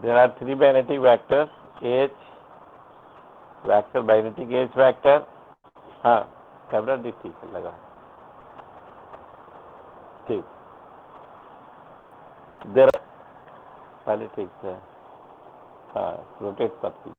There are three magnetic vectors, H vector, magnetic H vector. हाँ, camera भी ठीक है लगा, ठीक। देर पहले ठीक से, हाँ, रोटेट करती।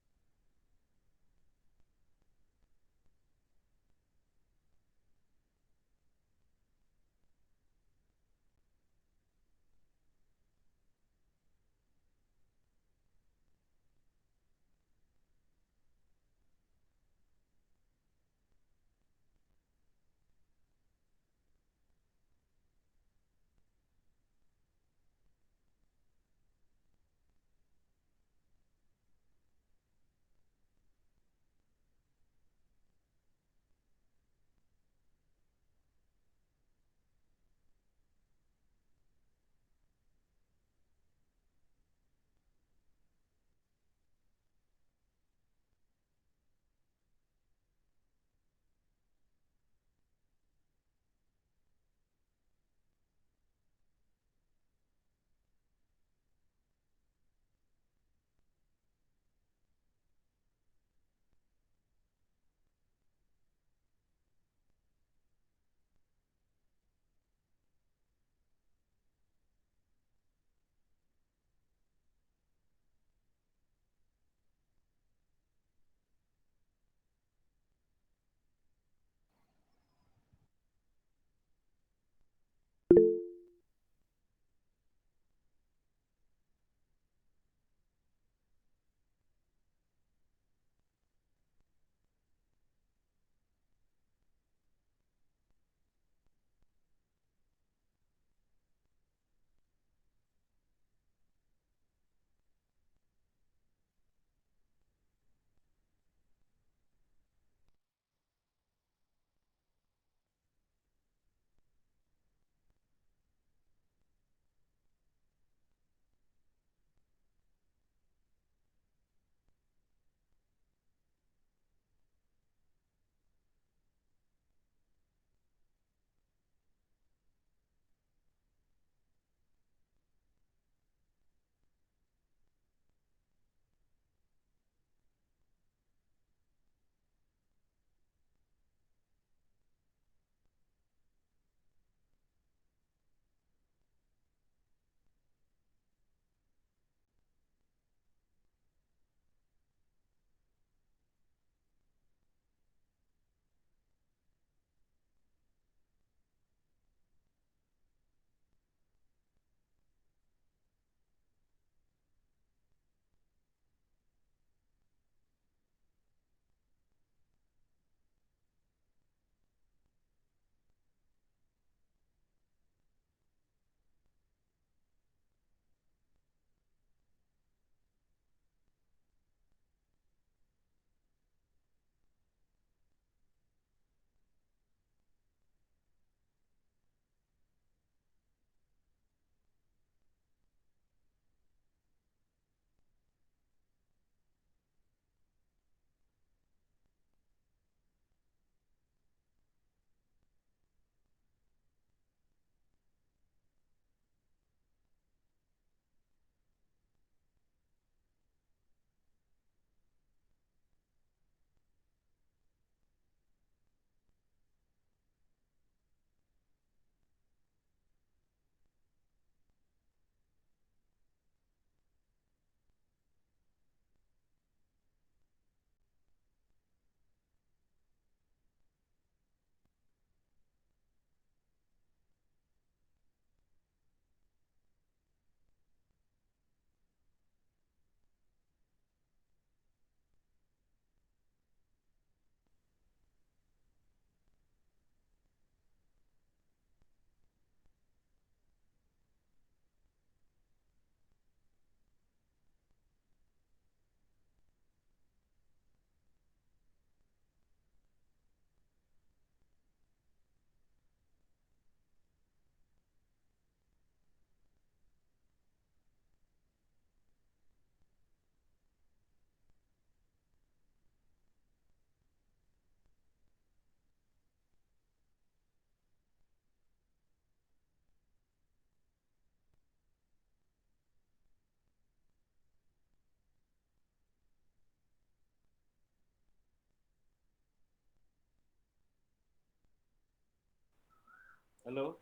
Hello?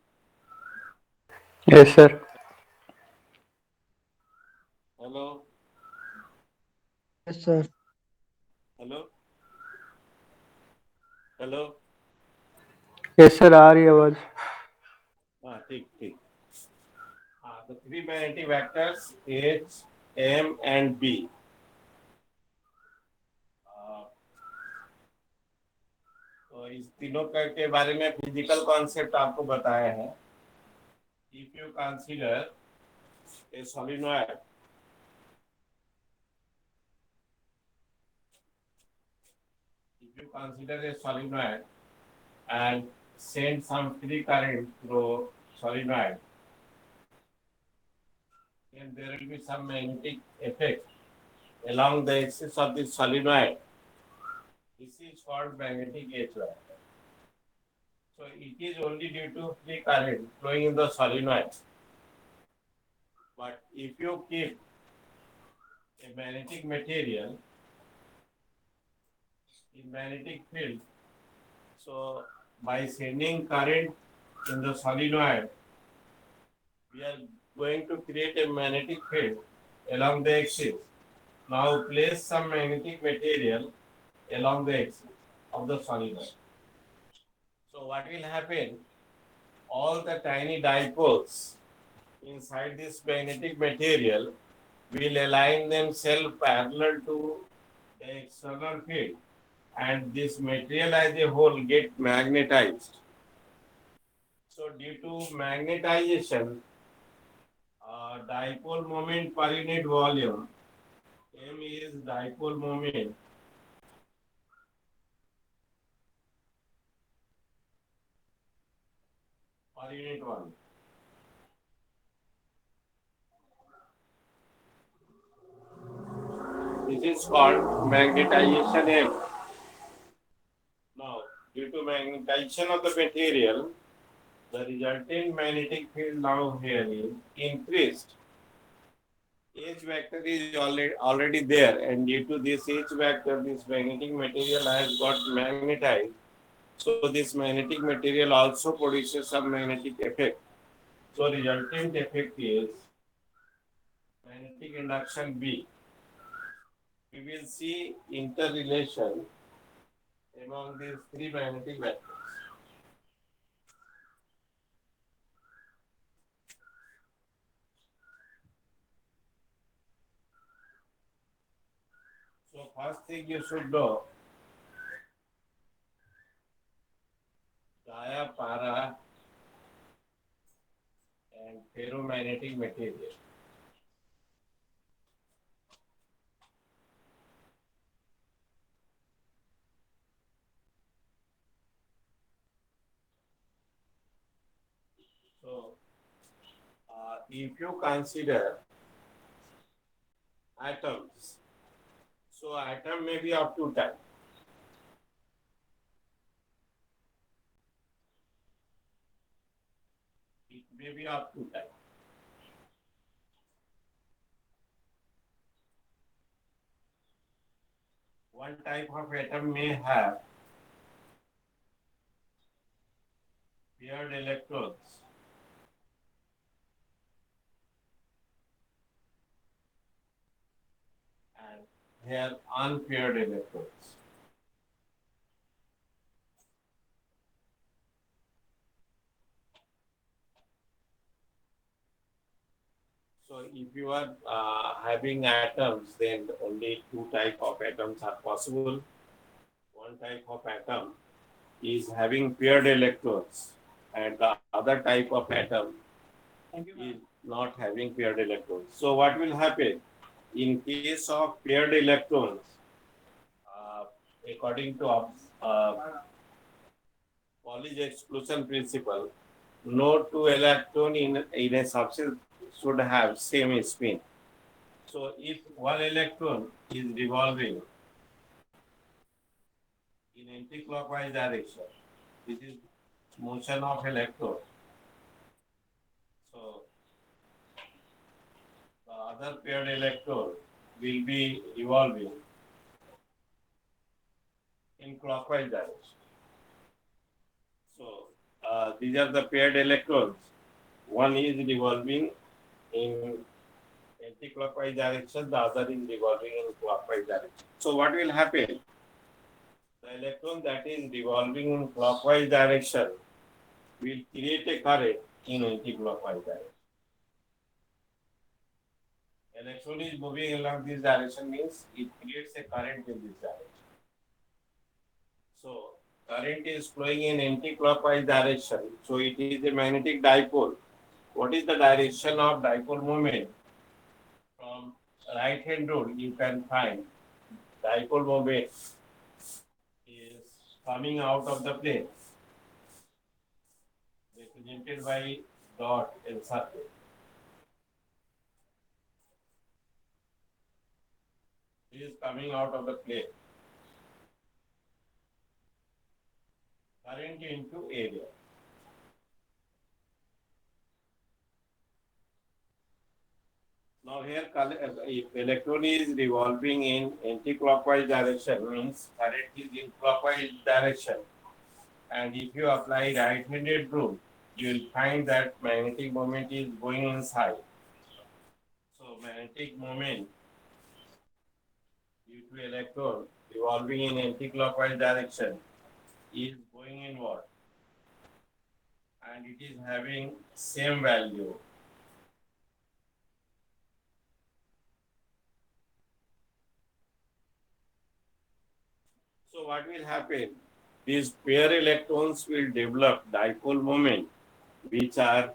Yes, sir. Hello? Yes, sir. Hello? Hello? Yes, sir. आ रही है आवाज. हाँ, ठीक ठीक. The three magnetic vectors H, M and B. तो इस तीनों के बारे में फिजिकल कॉन्सेप्ट आपको बताया है. If you consider a solenoid, and send some free current through solenoid, then there will be some magnetic effect along the axis of the solenoid. This is called magnetic H wire. So it is only due to free current flowing in the solenoid. But if you keep a magnetic material in magnetic field, so by sending current in the solenoid, we are going to create a magnetic field along the axis. Now place some magnetic material along the axis of the solenoid. So what will happen? All the tiny dipoles inside this magnetic material will align themselves parallel to the external field, and this material as a whole get magnetized. So due to magnetization, dipole moment per unit volume, M is dipole moment per unit volume. This is called magnetization M. Now, due to magnetization of the material, the resultant magnetic field now here is increased. H vector is already there, and due to this H vector, this magnetic material has got magnetized. So this magnetic material also produces some magnetic effect. So resultant effect is magnetic induction B. We will see interrelation among these three magnetic vectors. So first thing you should know, dia, para and ferromagnetic material. So if you consider atoms, so atom may be of two types. It may be of two types. One type of atom may have paired electrons, and here unpaired electrons. So if you are having atoms, then only two type of atoms are possible. One type of atom is having paired electrons, and the other type of atom is not having paired electrons. So what will happen? In case of paired electrons, according to Pauli's exclusion principle, no two electron in a substance should have same spin. So if one electron is revolving in anti-clockwise direction, this is motion of electron. So the other paired electron will be revolving in clockwise direction. So these are the paired electrons. One is revolving in anti-clockwise direction, the other is revolving in clockwise direction. So what will happen? The electron that is revolving in clockwise direction will create a current in anti-clockwise direction. Electron is moving along this direction means it creates a current in this direction. So current is flowing in anti-clockwise direction. So it is a magnetic dipole. What is the direction of dipole moment? From right hand rule, you can find dipole moment is coming out of the plane, represented by dot and circle. It is coming out of the plane. Current into area. Now here, if electron is revolving in anti-clockwise direction, means current is in clockwise direction. And if you apply right-handed rule, you will find that magnetic moment is going inside. So magnetic moment due to electron revolving in anti-clockwise direction is going inward, and it is having same value. So what will happen? These pair electrons will develop dipole moment which are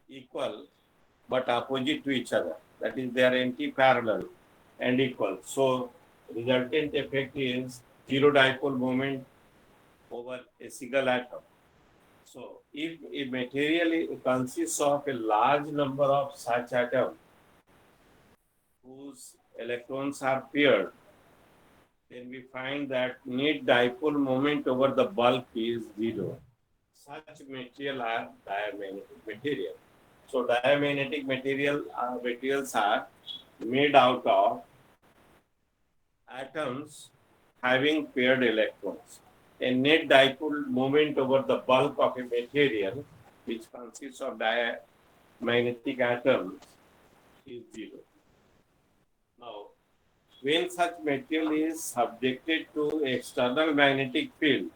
equal but opposite to each other. That is, they are anti-parallel and equal. So resultant effect is zero dipole moment over a single atom. So if a material consists of a large number of such atoms whose electrons are paired, then we find that net dipole moment over the bulk is zero. Such material are diamagnetic material. So diamagnetic materials are made out of atoms having paired electrons. A net dipole moment over the bulk of a material which consists of diamagnetic atoms is zero. Now, when such material is subjected to external magnetic field,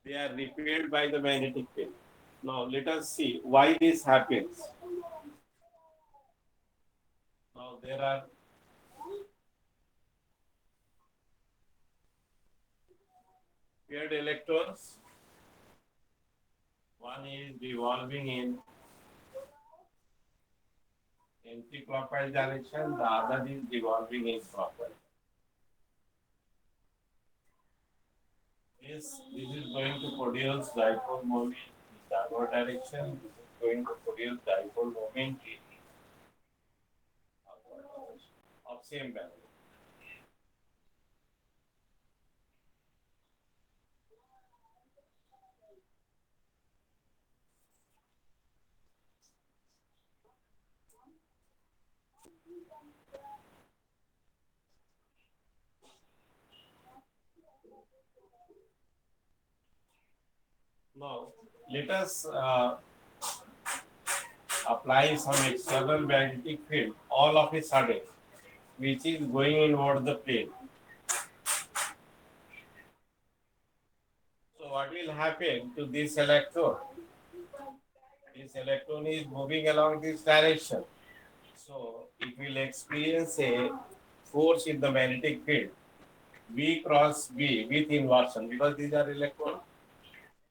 they are repelled by the magnetic field. Now, let us see why this happens. Now, there are paired electrons. One is revolving in anti-clockwise direction, the other is revolving in clockwise. This is going to produce dipole moment in downward direction. This is going to produce dipole moment in upward direction of same value. Now, let us apply some external magnetic field all of a sudden, which is going inward the plane. So, what will happen to this electron? This electron is moving along this direction. So, it will experience a force in the magnetic field V cross B with inversion, because these are electrons.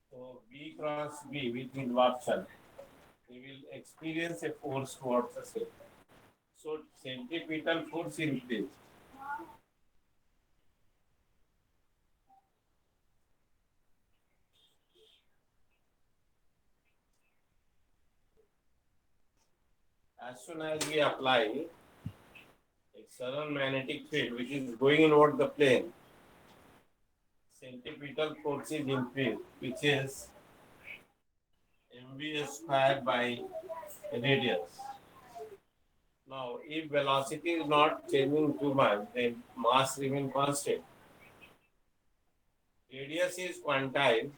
So V cross B with inversion, we will experience a force towards the center. So centripetal force increase. As soon as we apply external magnetic field which is going inward the plane, centripetal force is increased, which is mv square by radius. Now, if velocity is not changing too much, then mass remains constant. Radius is quantized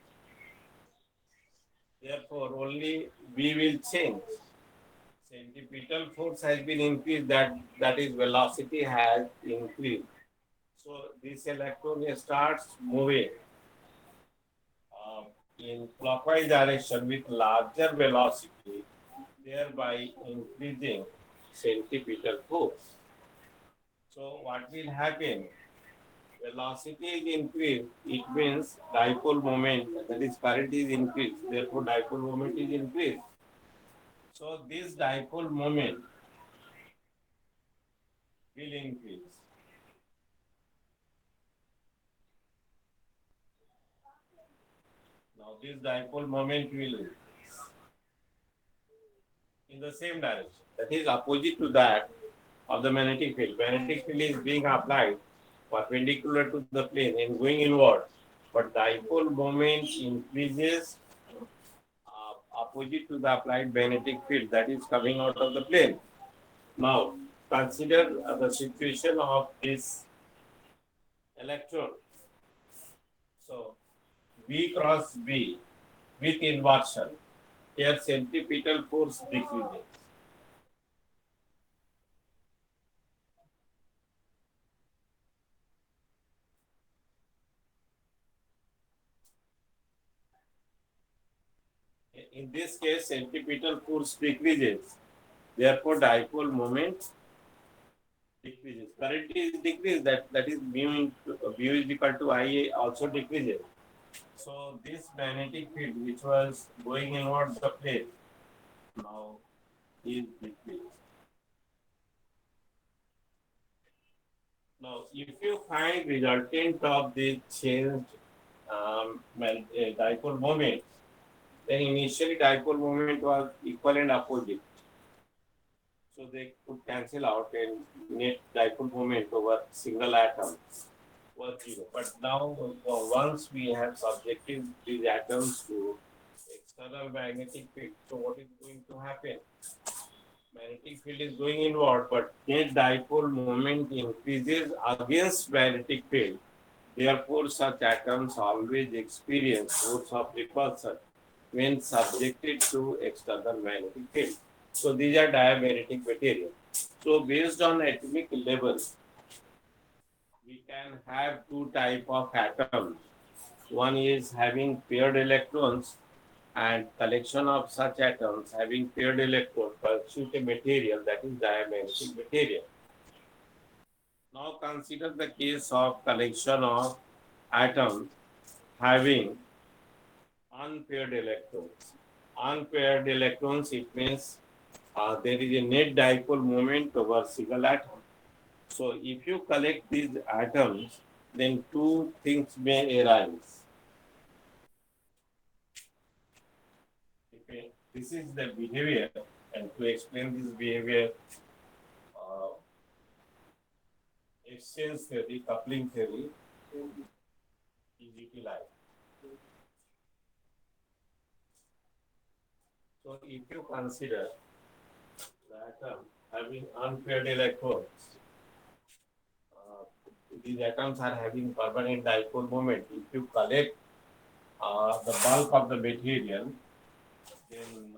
Therefore, only V will change. Centripetal force has been increased, that is velocity has increased. So this electron starts moving uh, in clockwise direction with larger velocity, thereby increasing centripetal force. So what will happen? Velocity is increased, it means dipole moment, that is current is increased, therefore dipole moment is increased. So this dipole moment will increase. Now this dipole moment will increase in the same direction. That is opposite to that of the magnetic field. Magnetic field is being applied perpendicular to the plane and going inward. But dipole moment increases opposite to the applied magnetic field that is coming out of the plane. Now, consider the situation of this electron. So, V cross V with inversion, here centripetal force decreases. In this case, centripetal force decreases. Therefore, dipole moment decreases. Current is decreased. That is mu is equal to IA also decreases. So this magnetic field which was going inward the plane now is decreased. Now, if you find resultant of the changed dipole moment, then initially dipole moment was equal and opposite. So they could cancel out and net dipole moment over single atom was zero. But now, once we have subjected these atoms to external magnetic field, so what is going to happen? Magnetic field is going inward, but net dipole moment increases against magnetic field. Therefore, such atoms always experience force of repulsion when subjected to external magnetic field. So these are diamagnetic material. So based on atomic level, we can have two type of atoms. One is having paired electrons, and collection of such atoms having paired electrons constitute a material that is diamagnetic material. Now consider the case of collection of atoms having unpaired electrons. Unpaired electrons, it means there is a net dipole moment over single atom. So if you collect these atoms, then two things may arise. Okay. This is the behavior, and to explain this behavior, uh, exchange theory, coupling theory is utilized. So if you consider the atom having unpaired electrons, uh, these atoms are having permanent dipole moment. If you collect the bulk of the material, then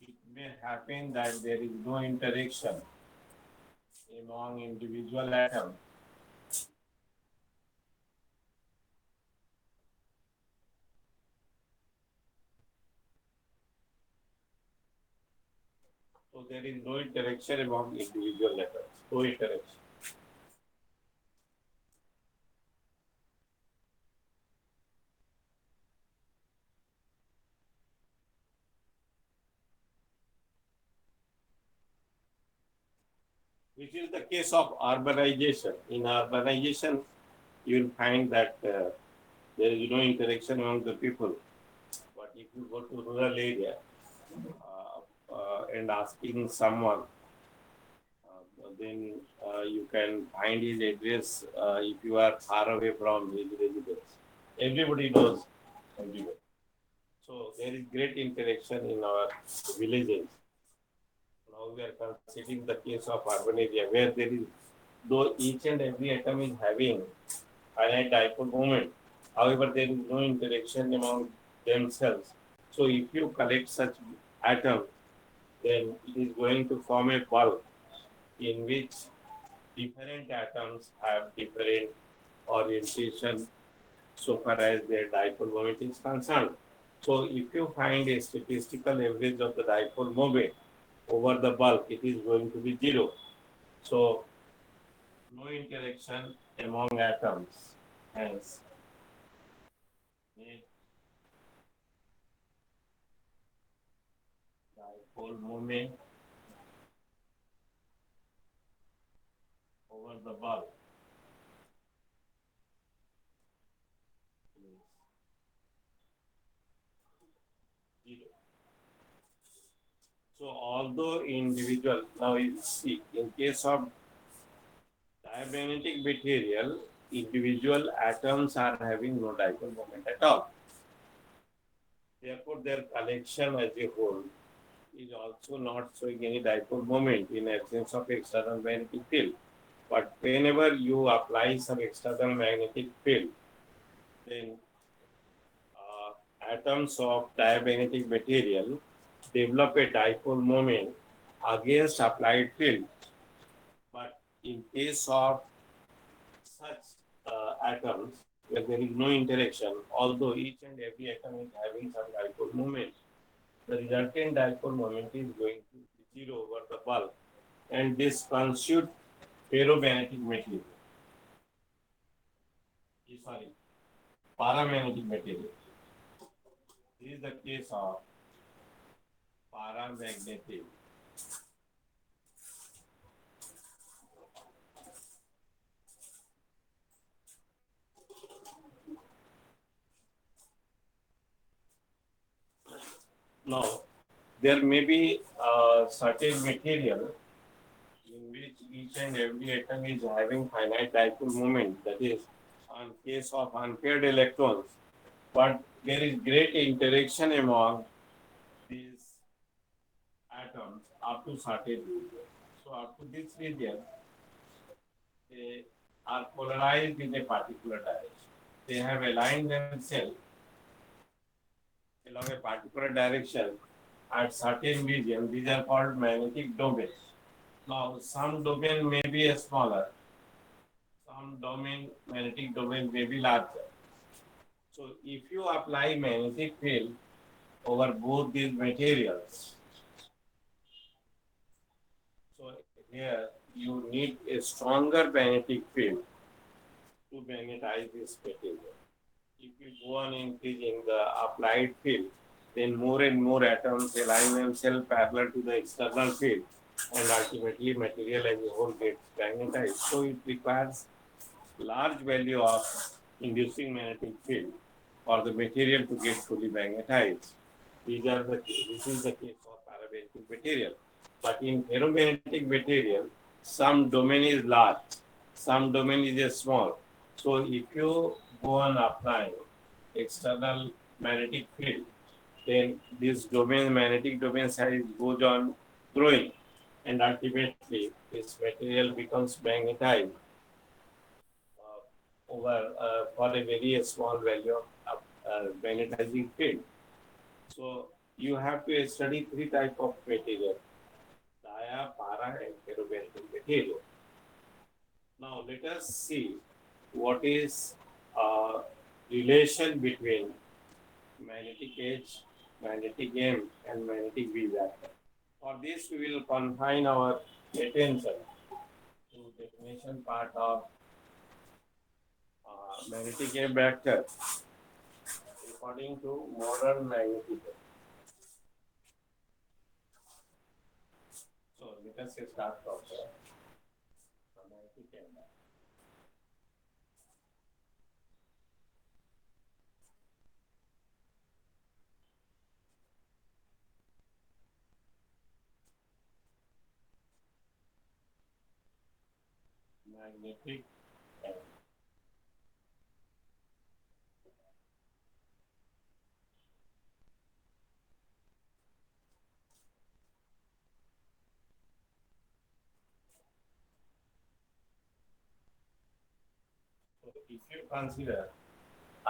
it may happen that there is no interaction among individual atoms. So there is no interaction among individual atoms, no interaction. Which is the case of urbanization. In urbanization, you will find that there is no interaction among the people. But if you go to rural area and asking someone, then you can find his address if you are far away from his residence. Everybody knows everybody. So there is great interaction in our villages. Now we are considering the case of urban area where there is, though each and every atom is having finite dipole moment, However, there is no interaction among themselves. So if you collect such atoms, then it is going to form a bulk in which different atoms have different orientation so far as their dipole moment is concerned. So if you find a statistical average of the dipole moment over the bulk, it is going to be zero. So no interaction among atoms. Hence, net dipole moment over the bulk is zero. So although individual, now you see, in case of diamagnetic material, individual atoms are having no dipole moment at all. Therefore, their collection as a whole is also not showing any dipole moment in absence of external magnetic field. But whenever you apply some external magnetic field, then atoms of diamagnetic material develop a dipole moment against applied field. But in case of such atoms where there is no interaction, although each and every atom is having some dipole moment, the resultant dipole moment is going to be zero over the bulk, and this constitutes ferromagnetic material. Sorry, paramagnetic material. This is the case of paramagnetic. Now, there may be a certain material in which each and every atom is having finite dipole moment, that is, on case of unpaired electrons, but there is great interaction among these atoms up to certain region. So up to this region, they are polarized in a particular direction. They have aligned themselves along a particular direction at certain region. These are called magnetic domains. Now, some domain may be smaller, some domain, magnetic domain may be larger. So, if you apply magnetic field over both these materials, so here you need a stronger magnetic field to magnetize this material. If you go on increasing the applied field, then more and more atoms align themselves parallel to the external field, and ultimately material as a whole gets magnetized. So it requires large value of inducing magnetic field for the material to get fully magnetized. This is the case for paramagnetic material. But in ferromagnetic material, some domain is large, some domain is small. So if you go on applying external magnetic field, then this domain, magnetic domain size goes on growing, and ultimately this material becomes magnetized over for a very small value of magnetizing field. So you have to study three types of material: dia, para, and ferromagnetic material. Now let us see what is relation between magnetic H, magnetic M, and magnetic V vector. For this, we will confine our attention to definition part of magnetic M vector according to modern magnetism. So let us start from the magnetic M vector. Magnetic M. So if you consider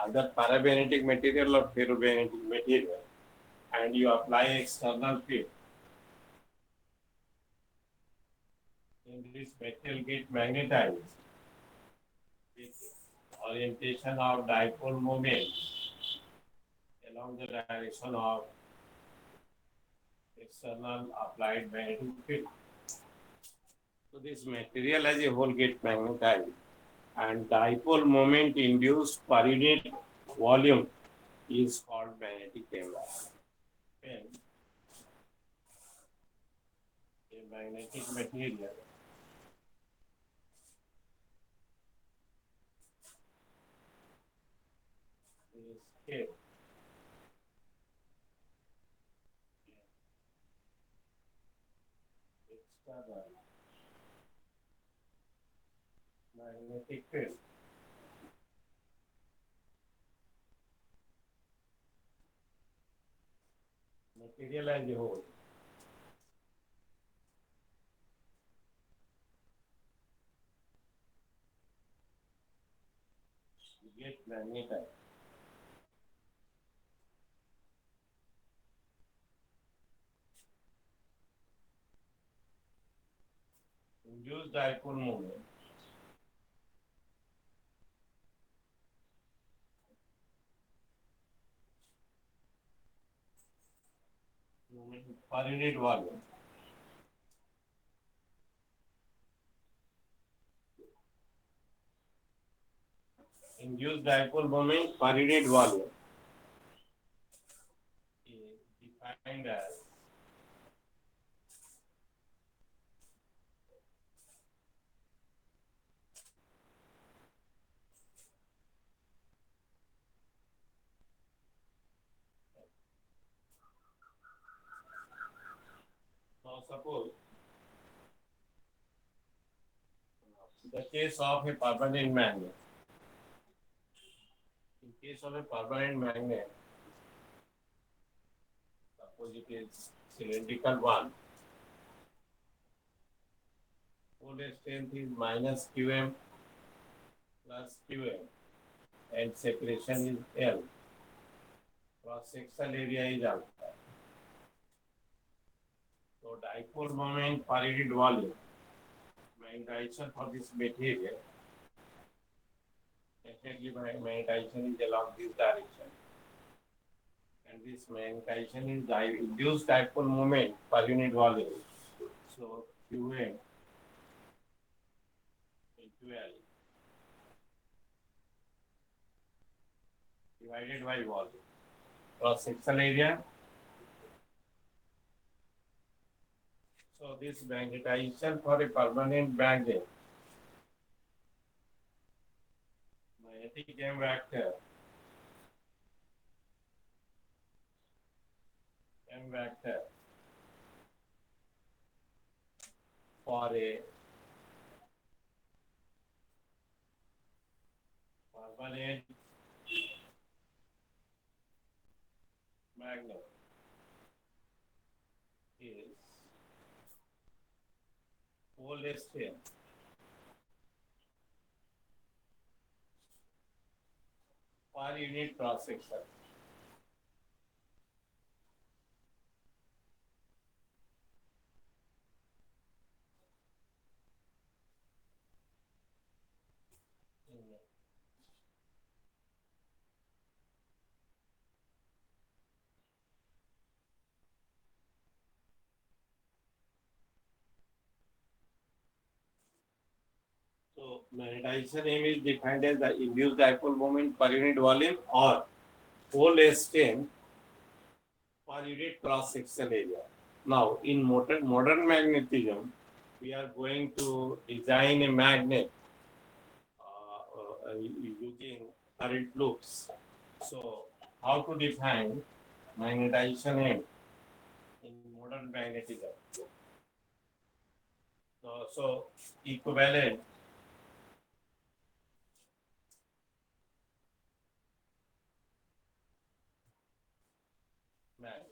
either parabenitic material or ferrobenitic material, and you apply external field, then this material get magnetized with orientation of dipole moment along the direction of external applied magnetic field. So this material as a whole gets magnetized, and dipole moment induced per unit volume is called magnetic impact. When a magnetic material is hit external magnetic field, material as a whole get magnetized. Induced dipole moment per unit volume induced dipole moment per unit volume is defined as now suppose the case of a permanent magnet. In case of a permanent magnet, suppose it is cylindrical one, pole strength is minus Qm plus Qm and separation is L. Cross sectional area is alpha. So dipole moment per unit volume, magnetization for this material, definitely magnetization is along this direction. And this magnetization is induced dipole moment per unit volume. So Qm into L divided by volume. Cross sectional area. So this magnetization for a permanent magnet, magnetic M vector for a permanent magnet is pole strength per unit cross section. So magnetization M is defined as the induced dipole moment per unit volume or pole strength per unit cross section area. Now in modern magnetism, we are going to design a magnet using current loops. So how to define magnetization M in modern magnetism? So equivalent magnet.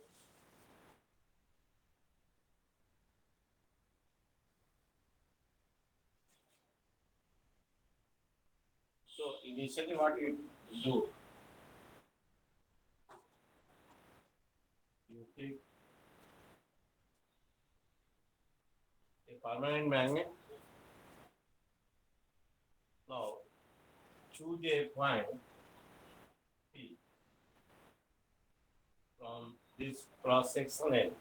So initially what you do, take a permanent magnet. Now choose a point P from this cross section and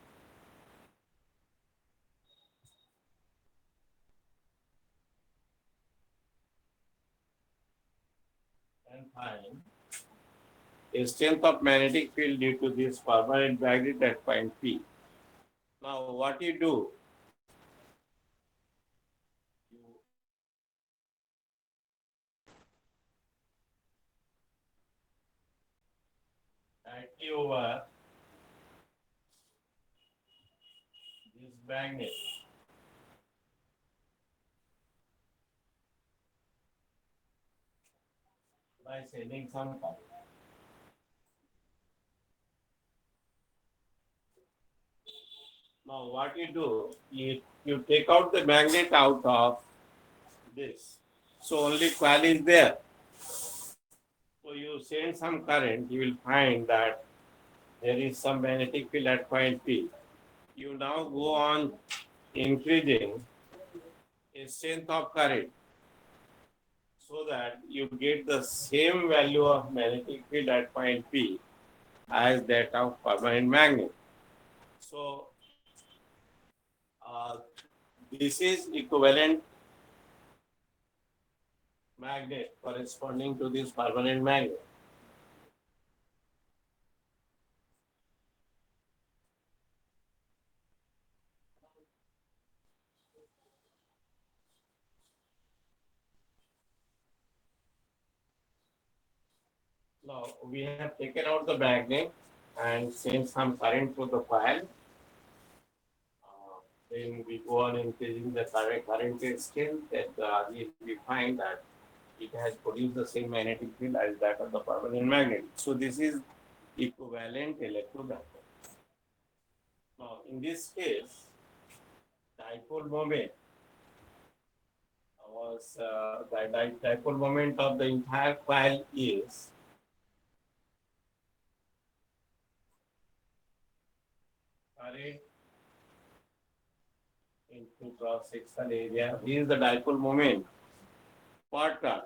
find a strength of magnetic field due to this permanent magnet at point P. Now what you do, you directly over this magnet by sending some current. Now what you do, you take out the magnet out of this. So only coil is there. So you send some current, you will find that there is some magnetic field at point P. You now go on increasing a strength of current so that you get the same value of magnetic field at point P as that of permanent magnet. So uh, this is equivalent magnet corresponding to this permanent magnet. Now we have taken out the magnet and sent some current to the coil. Then we go on increasing the current extent that we find that it has produced the same magnetic field as that of the permanent magnet. So this is equivalent electromagnet. Now in this case, dipole moment was the dipole moment of the entire coil is current into cross sectional area. This is the dipole moment per turn.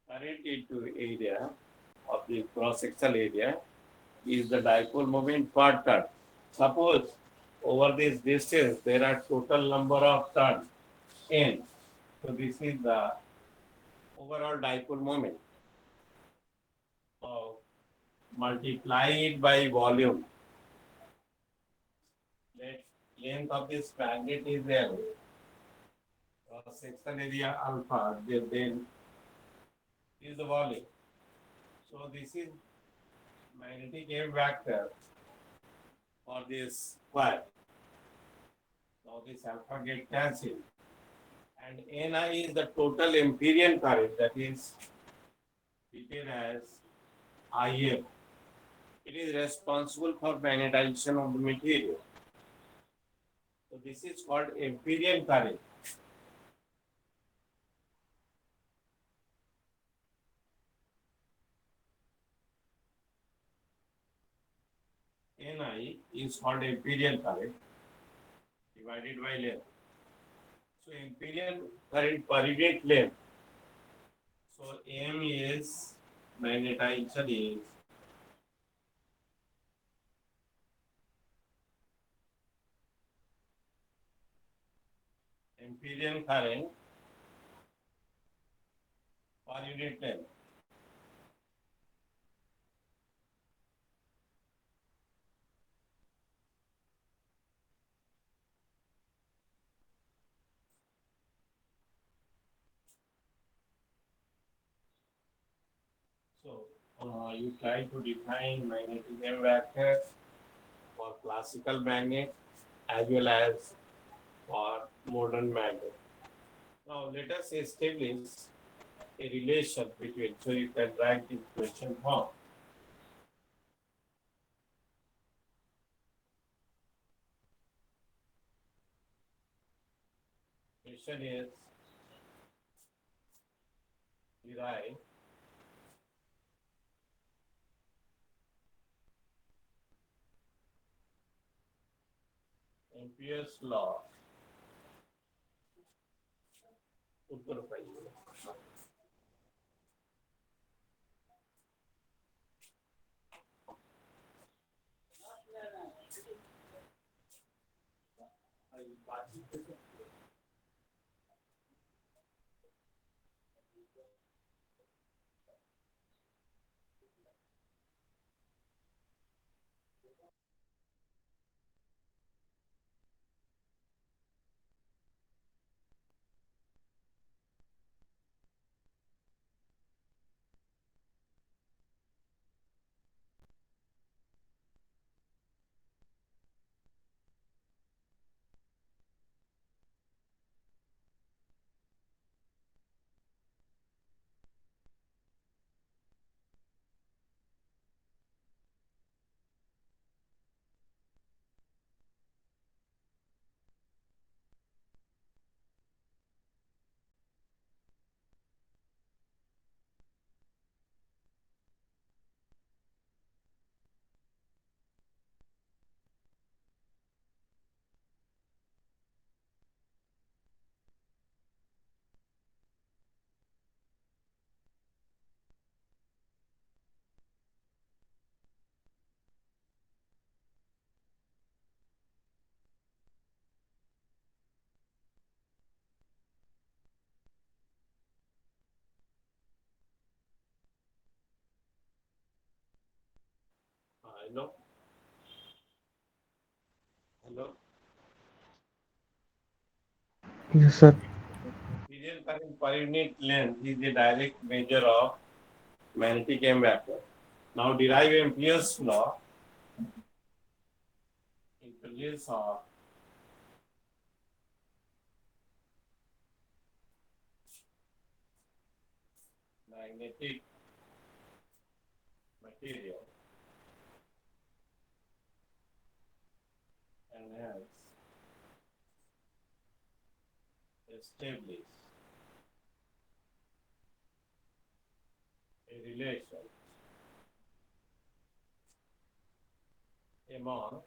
Current into area of the cross sectional area is the dipole moment per turn. Suppose over this distance there are total number of turns n. So this is the overall dipole moment. So multiply it by volume. Let length of this magnet is L. Cross section area alpha. Then is the volume. So this is magnetic M vector for this coil. Now this alpha get cancelled. And Ni is the total Amperian current, that is written as Im. It is responsible for magnetization of the material. So this is called Amperian current. Ni is called Amperian current divided by length. So Amperian current per unit length. So M is magnetization is Amperian current per unit length. So you try to define magnetic M vector for classical magnet as well as for modern magnet. Now let us establish a relation between, so you can write the equation form. Question is derive Ampere's law. उत्तर पाहिजे. Hello. Hello. Yes, sir. Serial current per unit length is the direct measure of magnetic M vector. Now derive Ampere's law in place of magnetic material and hence establish a relation among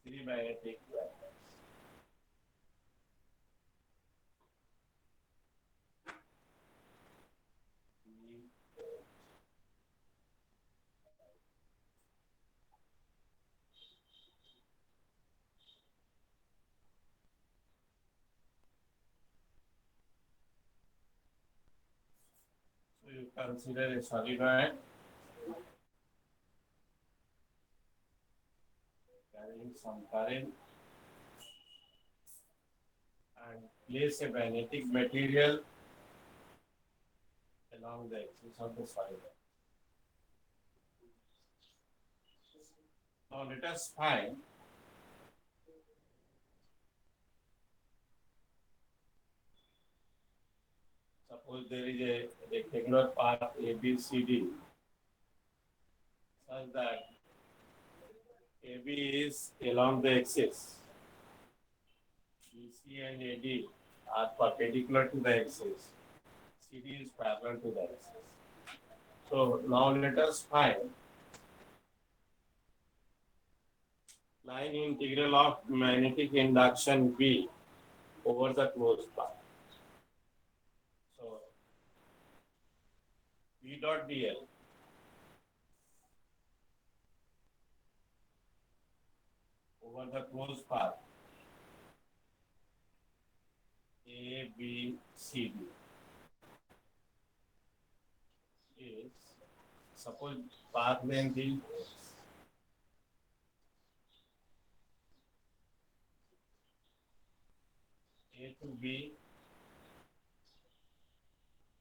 three magnetic vectors. So you consider a solenoid carrying some current and place a magnetic material along the axis of the solenoid. Now let us find suppose there is a rectangular path ABCD such that AB is along the axis, BC and AD are perpendicular to the axis, CD is parallel to the axis. So now let us find line integral of magnetic induction B over the closed path. So B dot dl over the closed path A, B, C, D is, suppose path length is A to B,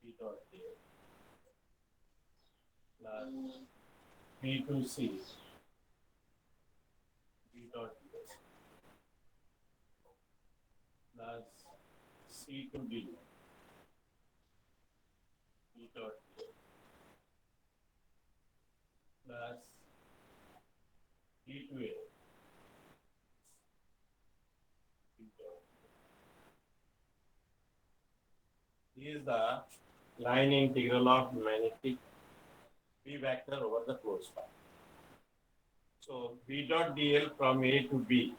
B dot dl plus B to C, B dot dl plus C to D, B dot dl plus D to A, is the line integral of magnetic B vector over the closed path. So B dot dl from A to B.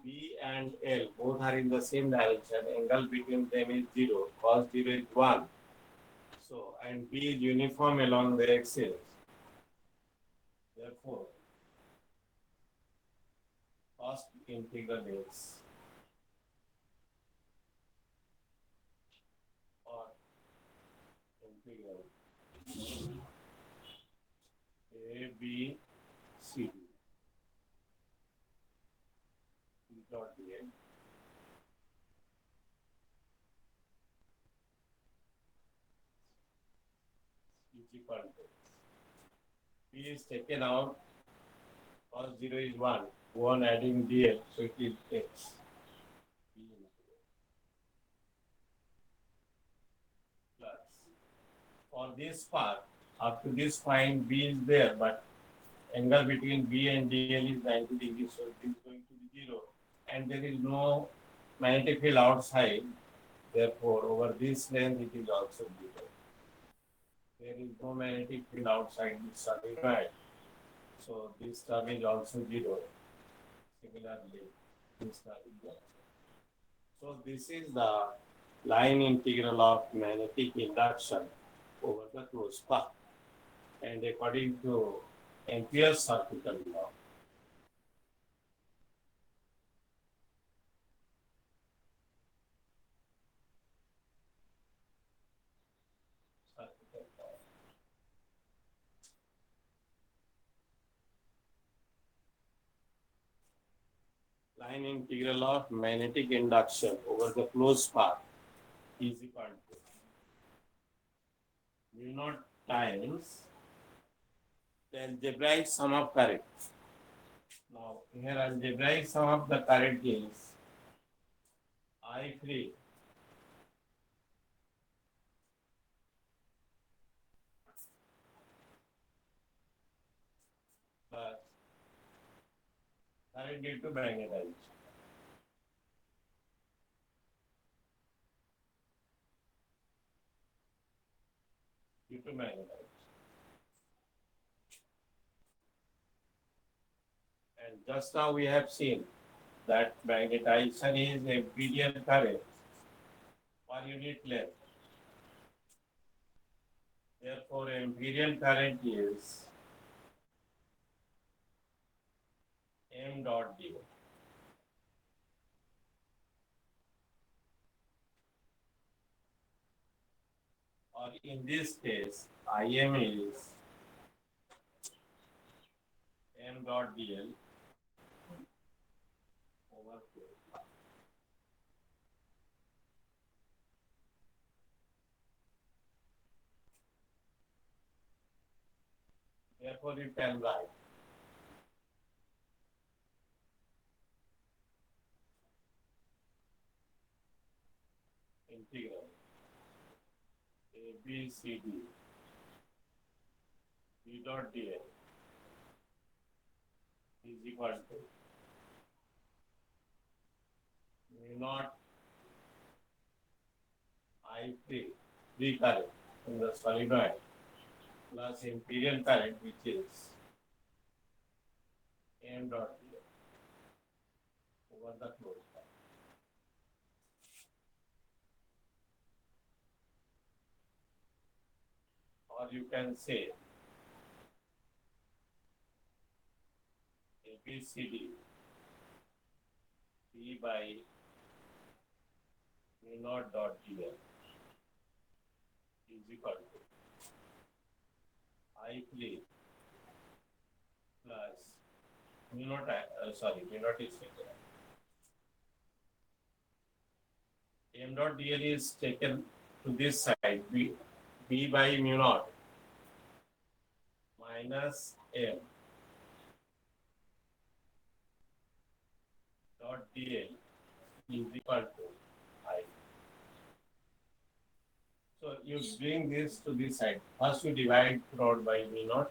B and L both are in the same direction. Angle between them is 0. Cos 0 is 1. So, and B is uniform along the axis. Therefore, first integral is or integral A B C D dot dl is equal to B is taken out. Cos 0 is 1. 1 adding dl, so it is x. Plus. For this part, up to this point, B is there, but angle between B and dl is 90 degrees, so it is going to be 0. And there is no magnetic field outside. Therefore, over this length, it is also 0. There is no magnetic field outside this solenoid. So this term is also 0. Similarly, this term is also. So this is the line integral of magnetic induction over the closed path. And according to Ampere's circuital law, circuital law. Line integral of magnetic induction over the closed path is equal to mu naught times the algebraic sum of current. Now, here algebraic sum of the current is I free plus current due to magnetization. Due to magnetization. And just now we have seen that magnetization is imperial current per unit length. Therefore, imperial current is m dot d. Or in this case, Im is m dot dl over 4. Therefore, you can write integral a b c d b dot dl is equal to mu naught I free current in the solenoid plus imperial current, which is m dot dl over the closed path. Or you can say ABCD B by mu naught dot dl is equal to I play plus mu naught, mu naught is taken. M dot dl is taken to this side, B by mu naught minus M dot dl is equal to I. So you bring this to this side. First you divide throughout by mu naught.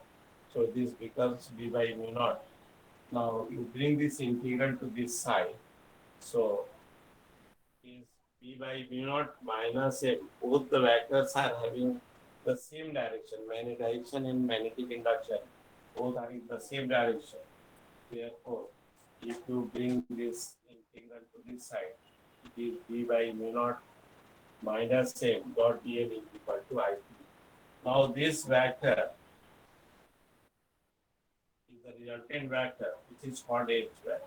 So this becomes B by mu naught. Now you bring this integral to this side. So is P by mu naught minus M. Both the vectors are having the same direction, magnetization and magnetic induction. Both are in the same direction. Therefore, if you bring this integral to this side, it is V by mu naught minus M dot dl is equal to IP. Now this vector is the resultant vector, which is called H vector.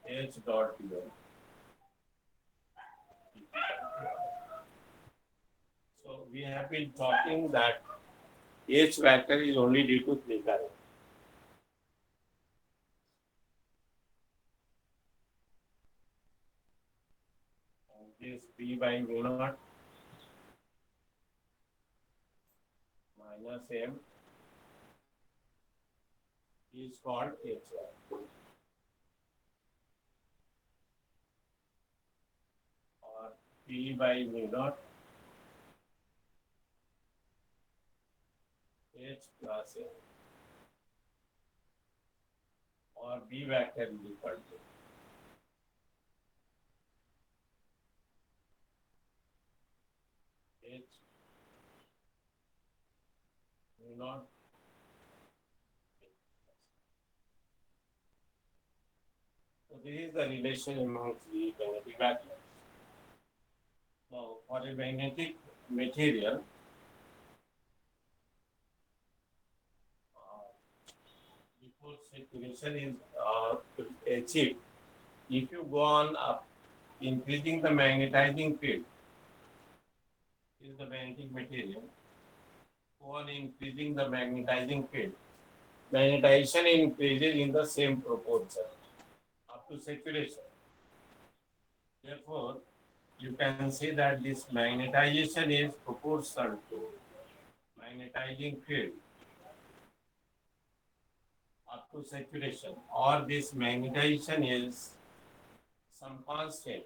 H dot dl. So we have been talking that H vector is only due to free current. And this P by mu naught minus M is called H vector. Or P by mu naught H plus M. Or B vector is equal to H mu naught. So this is the relation amongst the magnetic vectors. Now, for a magnetic material, before saturation is achieved, if you go on up increasing the magnetizing field, is the magnetic material, go on increasing the magnetizing field, magnetization increases in the same proportion up to saturation. Therefore, you can say that this magnetization is proportional to magnetizing field up to saturation, or this magnetization is some constant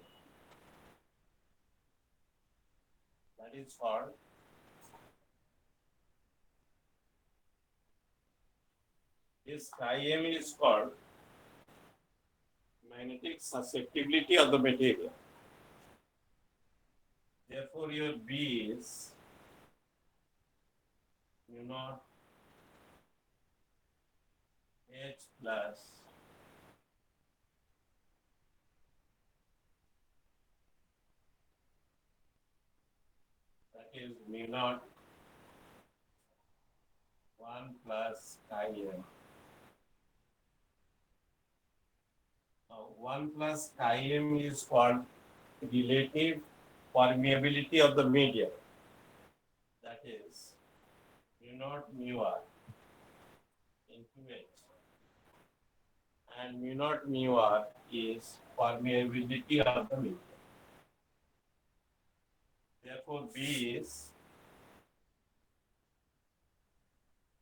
that is called this chi m is called magnetic susceptibility of the material. Therefore, your B is mu naught H plus that is mu naught 1 plus chi m. Now, 1 plus chi m is called relative permeability of the medium. That is mu naught mu r into H. And mu naught mu r is permeability of the medium. Therefore, B is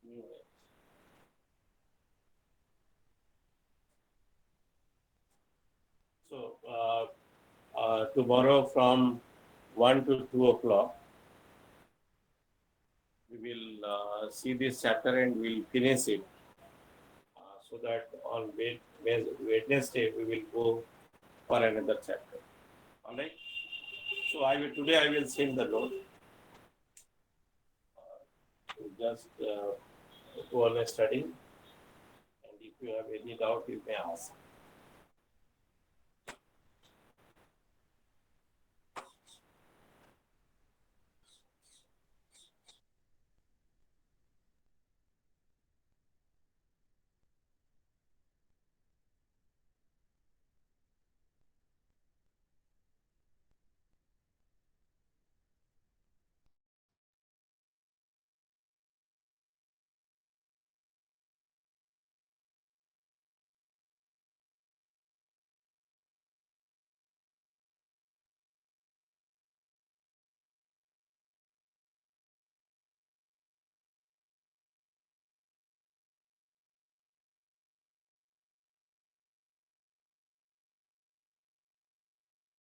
mu H. So, tomorrow from 1 to 2 o'clock, we will see this chapter and we'll finish it. So that on Wednesday, we will go for another chapter. All right. So today I will send the note. Just go on studying. And if you have any doubt, you may ask.